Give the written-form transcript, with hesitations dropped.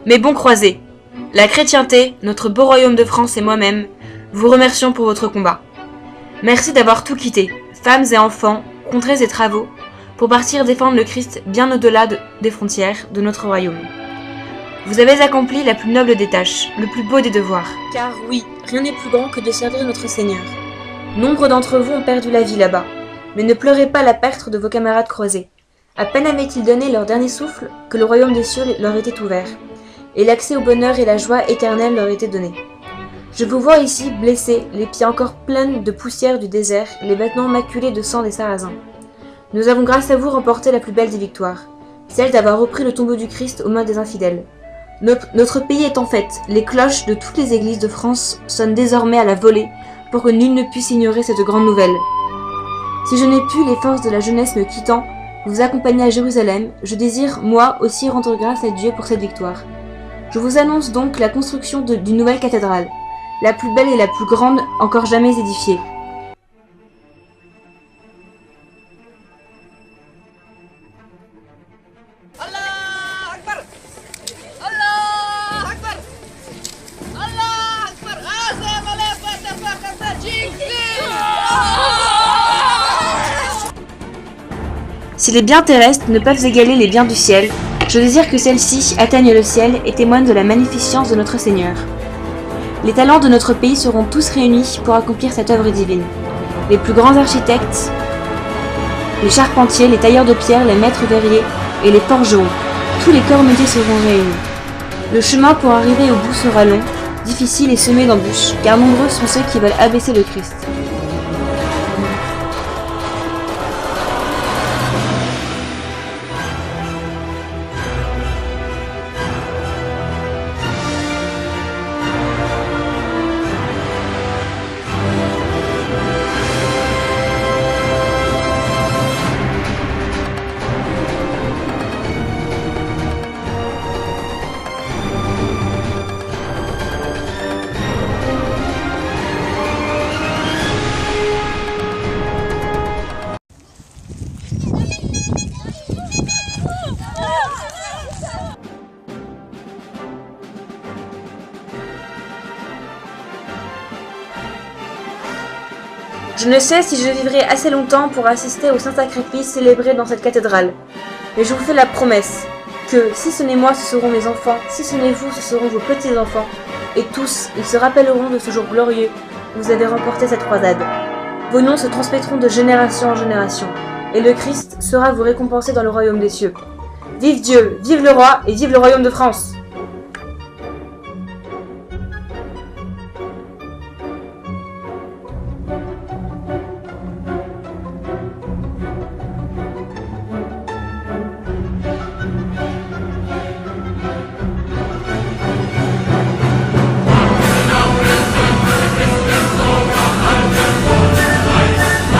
Mes bons croisés, la chrétienté, notre beau royaume de France et moi-même, vous remercions pour votre combat. Merci d'avoir tout quitté, femmes et enfants, contrées et travaux, pour partir défendre le Christ bien au-delà des frontières de notre royaume. Vous avez accompli la plus noble des tâches, le plus beau des devoirs. Car oui, rien n'est plus grand que de servir notre Seigneur. Nombre d'entre vous ont perdu la vie là-bas, mais ne pleurez pas la perte de vos camarades croisés. À peine avaient-ils donné leur dernier souffle que le royaume des cieux leur était ouvert, et l'accès au bonheur et la joie éternelle leur était donné. Je vous vois ici, blessés, les pieds encore pleins de poussière du désert, les vêtements maculés de sang des Sarrasins. Nous avons grâce à vous remporté la plus belle des victoires, celle d'avoir repris le tombeau du Christ aux mains des infidèles. Notre pays est en fête, les cloches de toutes les églises de France sonnent désormais à la volée pour que nul ne puisse ignorer cette grande nouvelle. Si je n'ai pu, les forces de la jeunesse me quittant, vous accompagner à Jérusalem, je désire, moi aussi, rendre grâce à Dieu pour cette victoire. Je vous annonce donc la construction d'une nouvelle cathédrale, la plus belle et la plus grande encore jamais édifiée. Si les biens terrestres ne peuvent égaler les biens du ciel, je désire que celles-ci atteignent le ciel et témoignent de la magnificence de notre Seigneur. Les talents de notre pays seront tous réunis pour accomplir cette œuvre divine. Les plus grands architectes, les charpentiers, les tailleurs de pierre, les maîtres verriers et les forgerons, tous les corps métiers seront réunis. Le chemin pour arriver au bout sera long, difficile et semé d'embûches, car nombreux sont ceux qui veulent abaisser le Christ. Je ne sais si je vivrai assez longtemps pour assister au Saint-Sacrifice célébré dans cette cathédrale, mais je vous fais la promesse que si ce n'est moi, ce seront mes enfants, si ce n'est vous, ce seront vos petits-enfants, et tous, ils se rappelleront de ce jour glorieux où vous avez remporté cette croisade. Vos noms se transmettront de génération en génération, et le Christ sera vous récompensé dans le royaume des cieux. Vive Dieu, vive le roi et vive le royaume de France!